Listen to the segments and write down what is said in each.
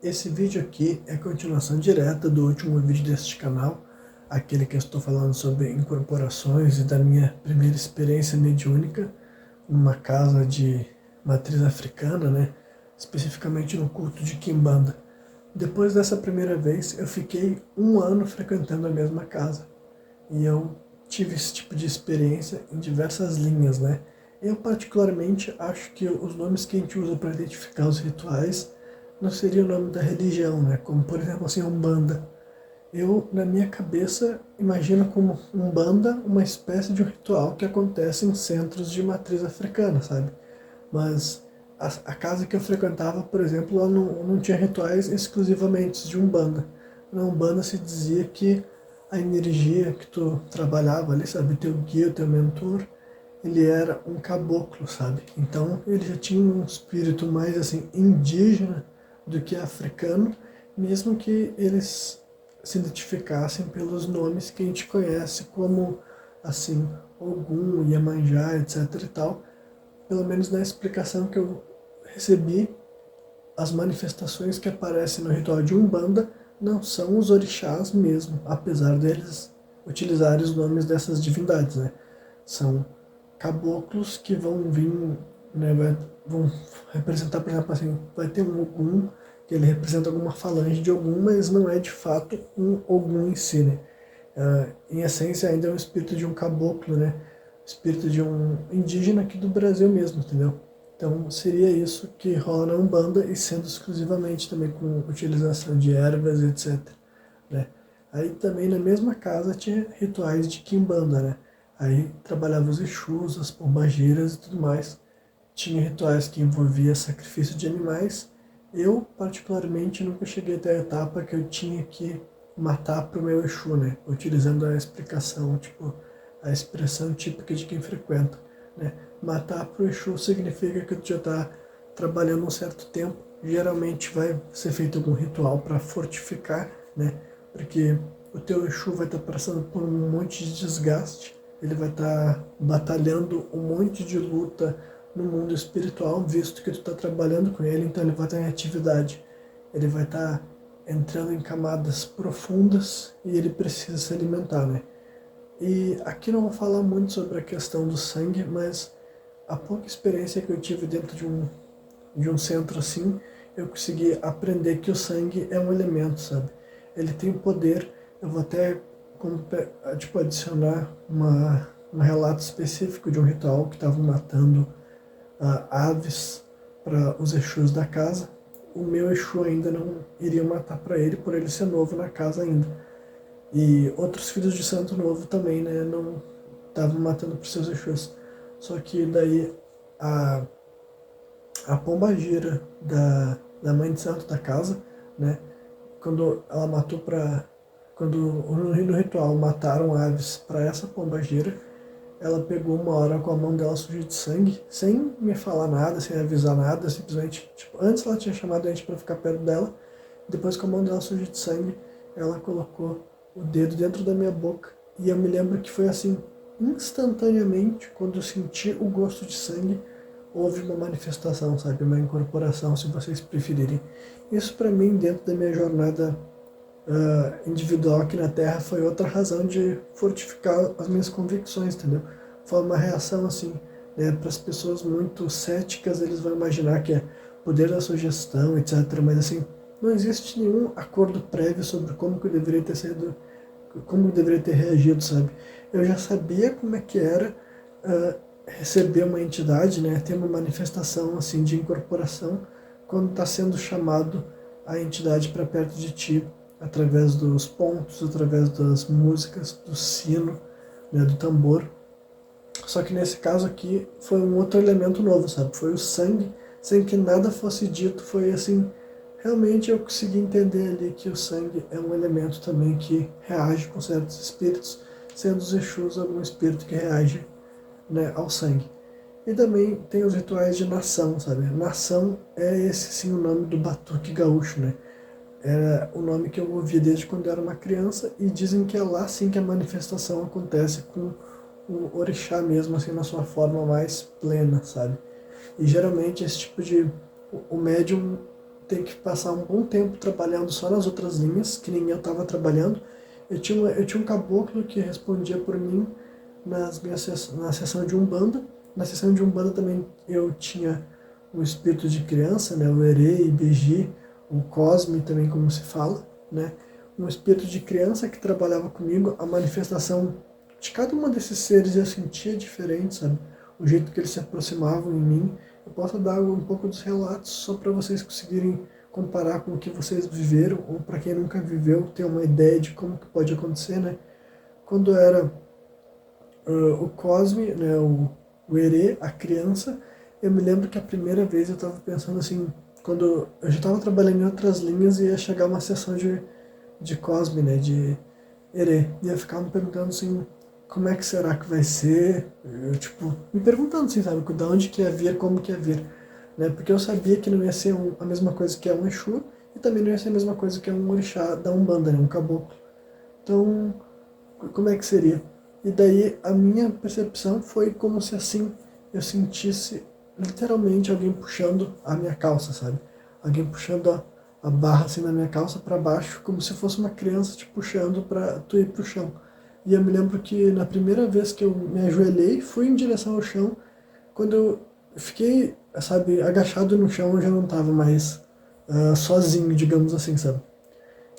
Esse vídeo aqui é a continuação direta do último vídeo deste canal, aquele que eu estou falando sobre incorporações e da minha primeira experiência mediúnica numa casa de matriz africana, né? Especificamente no culto de Quimbanda. Depois dessa primeira vez, eu fiquei um ano frequentando a mesma casa e eu tive esse tipo de experiência em diversas linhas, né? Eu particularmente acho que os nomes que a gente usa para identificar os rituais não seria o nome da religião, né? Como, por exemplo, assim, Umbanda. Eu, na minha cabeça, imagino como Umbanda uma espécie de um ritual que acontece em centros de matriz africana, sabe? Mas a casa que eu frequentava, por exemplo, ela não tinha rituais exclusivamente de Umbanda. Na Umbanda se dizia que a energia que tu trabalhava ali, sabe? Teu guia, teu mentor, ele era um caboclo, sabe? Então ele já tinha um espírito mais assim indígena do que africano, mesmo que eles se identificassem pelos nomes que a gente conhece como assim Ogum, Iemanjá, etc e tal. Pelo menos na explicação que eu recebi, as manifestações que aparecem no ritual de Umbanda não são os orixás mesmo, apesar deles utilizarem os nomes dessas divindades, né? São caboclos que vão vir, né, vão representar, por exemplo, assim, vai ter um Ogum, que ele representa alguma falange de Ogum, mas não é de fato um Ogum em si, né? Em essência ainda é um espírito de um caboclo, né? Espírito de um indígena aqui do Brasil mesmo, entendeu? Então seria isso que rola na Umbanda e sendo exclusivamente também com utilização de ervas, etc, né? Aí também na mesma casa tinha rituais de Quimbanda, né? Aí trabalhava os Exus, as pombagiras e tudo mais. Tinha rituais que envolvia sacrifício de animais. Eu, particularmente, nunca cheguei até a etapa que eu tinha que matar para o meu Exu, né? Utilizando a explicação, tipo, a expressão típica de quem frequenta, né? Matar para o Exu significa que tu já está trabalhando um certo tempo. Geralmente vai ser feito algum ritual para fortificar, né? Porque o teu Exu vai estar passando por um monte de desgaste, ele vai estar batalhando um monte de luta no mundo espiritual, visto que tu está trabalhando com ele, então ele vai estar em atividade, ele vai estar entrando em camadas profundas e ele precisa se alimentar, né? E aqui não vou falar muito sobre a questão do sangue, mas a pouca experiência que eu tive dentro de um centro assim, eu consegui aprender que o sangue é um elemento, sabe? Ele tem poder. Eu vou até tipo, adicionar um relato específico de um ritual que estavam matando aves para os Exus da casa. O meu Exu ainda não iria matar para ele, por ele ser novo na casa ainda. E outros filhos de santo novo também, né, não estavam matando para seus Exus. Só que daí a, a pombagira da mãe de santo da casa, né, quando ela matou para... Quando no ritual mataram aves para essa pombagira, ela pegou uma hora com a mão dela suja de sangue, sem me falar nada, sem avisar nada, simplesmente, tipo, antes ela tinha chamado a gente para ficar perto dela, depois com a mão dela suja de sangue, ela colocou o dedo dentro da minha boca, e eu me lembro que foi assim, instantaneamente, quando eu senti o gosto de sangue, houve uma manifestação, sabe, uma incorporação, se vocês preferirem. Isso para mim, dentro da minha jornada individual aqui na Terra, foi outra razão de fortificar as minhas convicções, entendeu? Foi uma reação assim, né? Para as pessoas muito céticas, eles vão imaginar que é poder da sugestão, etc. Mas assim, não existe nenhum acordo prévio sobre como que eu deveria ter sido, como eu deveria ter reagido, sabe? Eu já sabia como é que era receber uma entidade, né? Ter uma manifestação assim de incorporação quando está sendo chamado a entidade para perto de ti, através dos pontos, através das músicas, do sino, né, do tambor. Só que nesse caso aqui foi um outro elemento novo, sabe? Foi o sangue, sem que nada fosse dito. Foi assim, realmente eu consegui entender ali que o sangue é um elemento também que reage com certos espíritos, sendo os Exus algum espírito que reage, né, ao sangue. E também tem os rituais de nação, sabe? Nação é esse sim o nome do batuque gaúcho, né? Era o nome que eu ouvia desde quando eu era uma criança, e dizem que é lá sim que a manifestação acontece com o orixá mesmo, assim, na sua forma mais plena, sabe? E geralmente esse tipo de... O médium ter que passar um bom tempo trabalhando só nas outras linhas, que nem eu estava trabalhando. Eu tinha um caboclo que respondia por mim na sessão de Umbanda. Na sessão de Umbanda também eu tinha o espírito de criança, né, o Herê, Ibeji, o Cosme também, como se fala, né, um espírito de criança que trabalhava comigo. A manifestação de cada um desses seres eu sentia diferente, sabe? O jeito que eles se aproximavam em mim. Eu posso dar um pouco dos relatos só para vocês conseguirem comparar com o que vocês viveram, ou para quem nunca viveu, ter uma ideia de como que pode acontecer, né? Quando era o Cosme, né, o Herê, a criança, eu me lembro que a primeira vez eu estava pensando assim, quando eu já estava trabalhando em outras linhas e ia chegar uma sessão de Cosme, né, de Herê, e eu ficava me perguntando assim, como é que será que vai ser? Eu, tipo, me perguntando assim, sabe, de onde que ia vir, como que ia vir, né, porque eu sabia que não ia ser a mesma coisa que é um Exu, e também não ia ser a mesma coisa que é um orixá da Umbanda, né, um caboclo. Então, como é que seria? E daí a minha percepção foi como se assim eu sentisse literalmente alguém puxando a minha calça, sabe? Alguém puxando a barra assim na minha calça para baixo, como se fosse uma criança te puxando para tu ir pro chão. E eu me lembro que na primeira vez que eu me ajoelhei, fui em direção ao chão. Quando eu fiquei, sabe, agachado no chão, eu já não estava mais sozinho, digamos assim, sabe?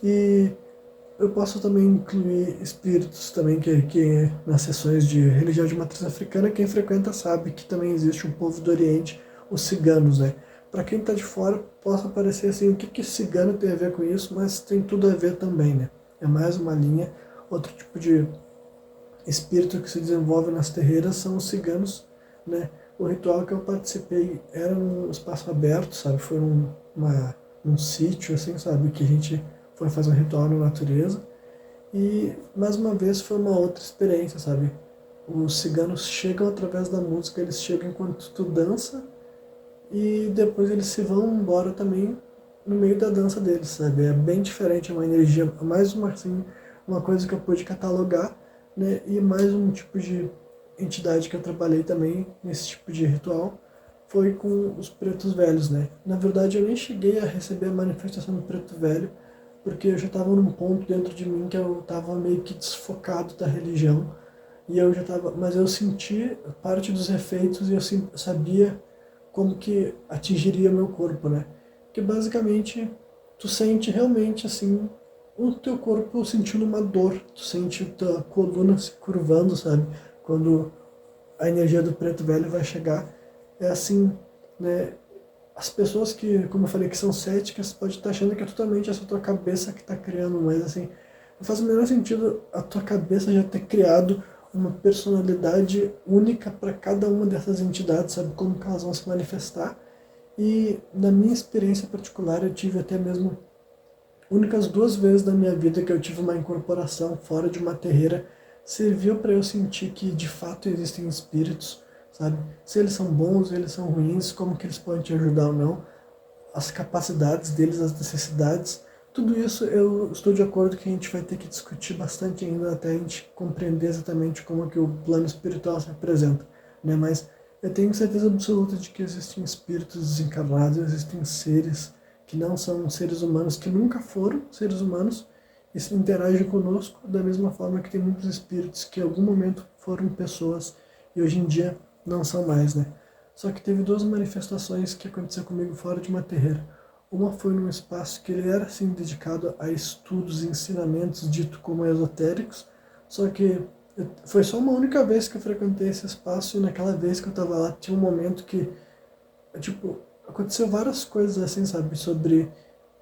E eu posso também incluir espíritos também que nas sessões de religião de matriz africana, quem frequenta sabe que também existe um povo do Oriente, os ciganos, né? Para quem está de fora, possa parecer assim, o que cigano tem a ver com isso, mas tem tudo a ver também, né? É mais uma linha. Outro tipo de espírito que se desenvolve nas terreiras são os ciganos, né? O ritual que eu participei era um espaço aberto, sabe? Foi um sítio, assim, sabe? Que a gente foi fazer um ritual na natureza. E, mais uma vez, foi uma outra experiência, sabe? Os ciganos chegam através da música, eles chegam enquanto tu dança e depois eles se vão embora também no meio da dança deles, sabe? É bem diferente, é uma energia, mais uma, assim, uma coisa que eu pude catalogar, né? E mais um tipo de entidade que eu trabalhei também nesse tipo de ritual foi com os pretos velhos, né? Na verdade, eu nem cheguei a receber a manifestação do preto velho, porque eu já estava num ponto dentro de mim que eu estava meio que desfocado da religião, e eu já estava, mas eu senti parte dos efeitos e eu sabia como que atingiria meu corpo, né? Que basicamente tu sente realmente assim o teu corpo sentindo uma dor, tu sente a tua coluna se curvando, sabe? Quando a energia do preto velho vai chegar, é assim, né? As pessoas que, como eu falei, que são céticas, pode estar achando que é totalmente essa tua cabeça que está criando, mas assim, não faz o menor sentido a tua cabeça já ter criado uma personalidade única para cada uma dessas entidades, sabe como que elas vão se manifestar. E na minha experiência particular, eu tive até mesmo únicas 2 vezes na minha vida que eu tive uma incorporação fora de uma terreira, serviu para eu sentir que de fato existem espíritos, sabe? Se eles são bons, eles são ruins, como que eles podem te ajudar ou não, as capacidades deles, as necessidades, tudo isso eu estou de acordo que a gente vai ter que discutir bastante ainda até a gente compreender exatamente como que o plano espiritual se apresenta, né? Mas eu tenho certeza absoluta de que existem espíritos desencarnados, existem seres que não são seres humanos, que nunca foram seres humanos, e se interagem conosco da mesma forma que tem muitos espíritos que em algum momento foram pessoas e hoje em dia não são mais, né? Só que teve 2 manifestações que aconteceu comigo fora de uma terreira. Uma foi num espaço que ele era assim dedicado a estudos e ensinamentos dito como esotéricos, só que foi só uma única vez que eu frequentei esse espaço e naquela vez que eu estava lá tinha um momento que, tipo, aconteceu várias coisas assim, sabe, sobre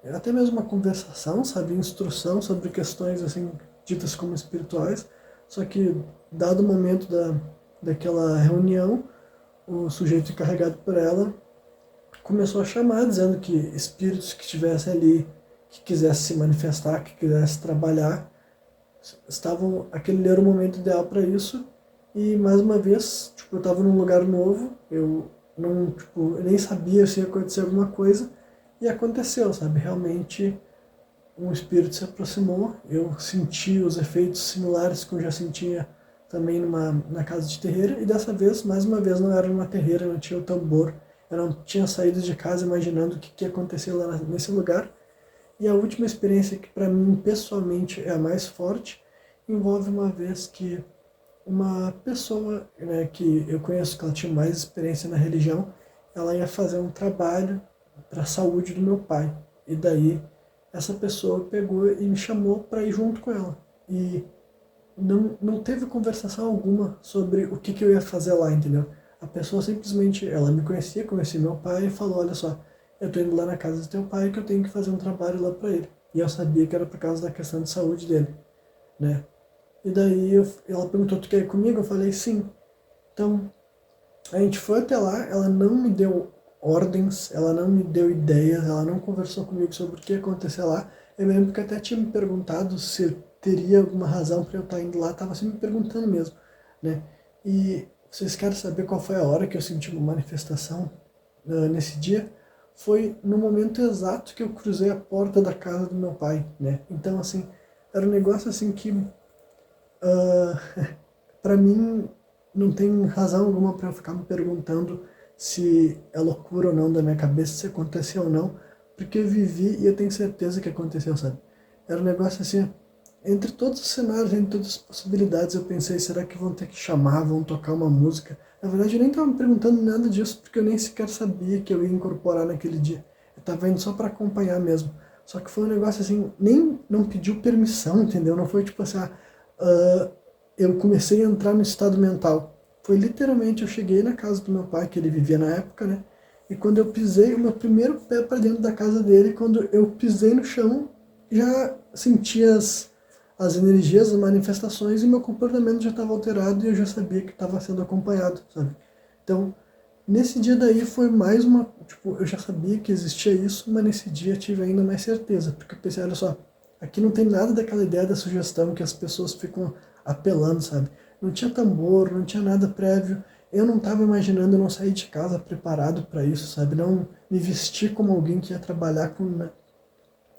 até mesmo uma conversação, sabe, instrução sobre questões assim ditas como espirituais, só que dado o momento daquela reunião, o sujeito encarregado por ela começou a chamar, dizendo que espíritos que estivessem ali, que quisessem se manifestar, que quisessem trabalhar, aquele era o momento ideal para isso. E mais uma vez, tipo, eu estava num lugar novo, eu não, tipo, eu nem sabia se ia acontecer alguma coisa, e aconteceu, sabe? Realmente um espírito se aproximou, eu senti os efeitos similares que eu já sentia também na casa de terreira, e dessa vez, mais uma vez, não era numa terreira, não tinha o tambor, Eu não tinha saído de casa imaginando o que ia acontecer lá nesse lugar. E a última experiência, que para mim pessoalmente é a mais forte, envolve uma vez que uma pessoa, né, que eu conheço, que ela tinha mais experiência na religião, ela ia fazer um trabalho para a saúde do meu pai. E daí essa pessoa pegou e me chamou para ir junto com ela. E não teve conversação alguma sobre o que eu ia fazer lá, entendeu? A pessoa simplesmente, ela me conhecia meu pai e falou, olha só, eu tô indo lá na casa do teu pai que eu tenho que fazer um trabalho lá para ele. E eu sabia que era por causa da questão de saúde dele, né? E daí ela perguntou, tu quer ir comigo? Eu falei, sim. Então, a gente foi até lá, ela não me deu ordens, ela não me deu ideias, ela não conversou comigo sobre o que ia acontecer lá. Eu me lembro que até tinha me perguntado se eu teria alguma razão para eu estar indo lá, estava sempre me perguntando mesmo, né? E vocês querem saber qual foi a hora que eu senti uma manifestação nesse dia? Foi no momento exato que eu cruzei a porta da casa do meu pai, né? Então, assim, era um negócio assim que para mim não tem razão alguma para eu ficar me perguntando se é loucura ou não da minha cabeça, se aconteceu ou não, porque eu vivi e eu tenho certeza que aconteceu, sabe? Era um negócio assim, entre todos os cenários, entre todas as possibilidades, eu pensei, será que vão ter que chamar, vão tocar uma música? Na verdade, eu nem estava me perguntando nada disso, porque eu nem sequer sabia que eu ia incorporar naquele dia. Eu estava indo só para acompanhar mesmo. Só que foi um negócio assim, nem não pediu permissão, entendeu? Não foi tipo assim, eu comecei a entrar no estado mental. Foi literalmente, eu cheguei na casa do meu pai, que ele vivia na época, né? E quando eu pisei o meu primeiro pé para dentro da casa dele, quando eu pisei no chão, já senti as energias, as manifestações, e meu comportamento já estava alterado e eu já sabia que estava sendo acompanhado, sabe? Então, nesse dia daí foi mais uma, tipo, eu já sabia que existia isso, mas nesse dia eu tive ainda mais certeza, porque eu pensei, olha só, aqui não tem nada daquela ideia da sugestão que as pessoas ficam apelando, sabe? Não tinha tambor, não tinha nada prévio. Eu não estava imaginando, eu não sair de casa preparado para isso, sabe? Não me vestir como alguém que ia trabalhar com, né?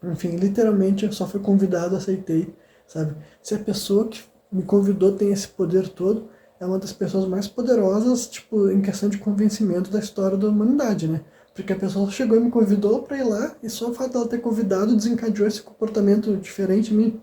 Enfim, literalmente eu só fui convidado, aceitei, sabe? Se a pessoa que me convidou tem esse poder todo, é uma das pessoas mais poderosas, tipo, em questão de convencimento da história da humanidade, né? Porque a pessoa chegou e me convidou para ir lá, e só o fato dela ter convidado desencadeou esse comportamento diferente em mim.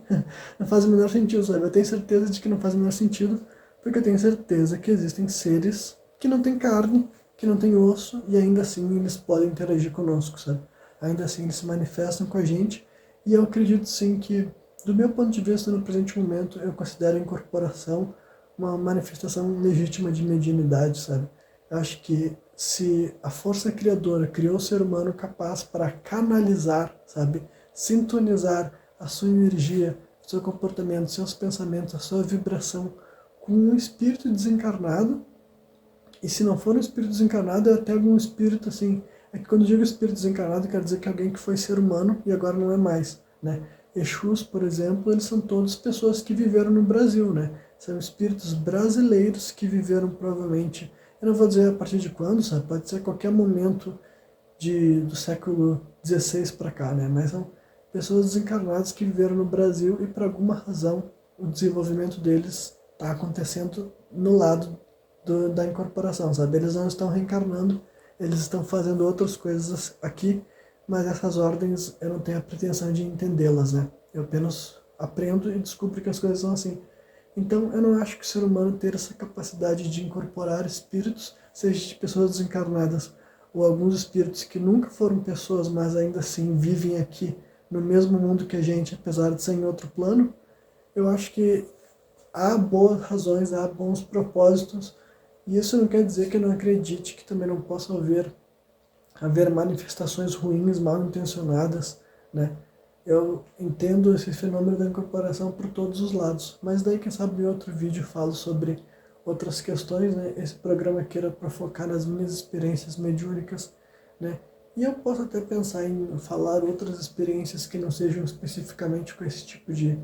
Não faz o menor sentido, sabe? Eu tenho certeza de que não faz o menor sentido, porque eu tenho certeza que existem seres que não têm carne, que não têm osso, e ainda assim eles podem interagir conosco, sabe? Ainda assim eles se manifestam com a gente, e eu acredito sim que, do meu ponto de vista, no presente momento, eu considero a incorporação uma manifestação legítima de mediunidade, sabe? Eu acho que se a força criadora criou o ser humano capaz para canalizar, sabe? Sintonizar a sua energia, seu comportamento, seus pensamentos, a sua vibração com um espírito desencarnado, e se não for um espírito desencarnado, é até algum espírito assim. É que quando eu digo espírito desencarnado, quer dizer que é alguém que foi ser humano e agora não é mais, né? Exus, por exemplo, eles são todas pessoas que viveram no Brasil, né? São espíritos brasileiros que viveram provavelmente, eu não vou dizer a partir de quando, sabe? Pode ser qualquer momento do século XVI para cá, né? Mas são pessoas desencarnadas que viveram no Brasil e por alguma razão o desenvolvimento deles está acontecendo no lado da incorporação, sabe? Eles não estão reencarnando, eles estão fazendo outras coisas aqui, mas essas ordens eu não tenho a pretensão de entendê-las, né? Eu apenas aprendo e descubro que as coisas são assim. Então eu não acho que o ser humano ter essa capacidade de incorporar espíritos, seja de pessoas desencarnadas ou alguns espíritos que nunca foram pessoas, mas ainda assim vivem aqui no mesmo mundo que a gente, apesar de ser em outro plano, eu acho que há boas razões, há bons propósitos, e isso não quer dizer que eu não acredite que também não possa haver manifestações ruins, mal intencionadas, né? Eu entendo esse fenômeno da incorporação por todos os lados, mas daí quem sabe em outro vídeo eu falo sobre outras questões, né? Esse programa aqui era para focar nas minhas experiências mediúnicas, né? E eu posso até pensar em falar outras experiências que não sejam especificamente com esse tipo de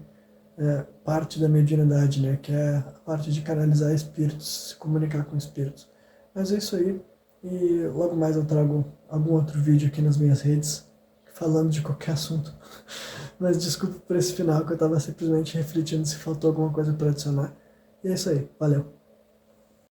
parte da mediunidade, né? Que é a parte de canalizar espíritos, se comunicar com espíritos. Mas é isso aí, e logo mais eu trago algum outro vídeo aqui nas minhas redes, falando de qualquer assunto. Mas desculpa por esse final, que eu estava simplesmente refletindo se faltou alguma coisa para adicionar. E é isso aí, valeu!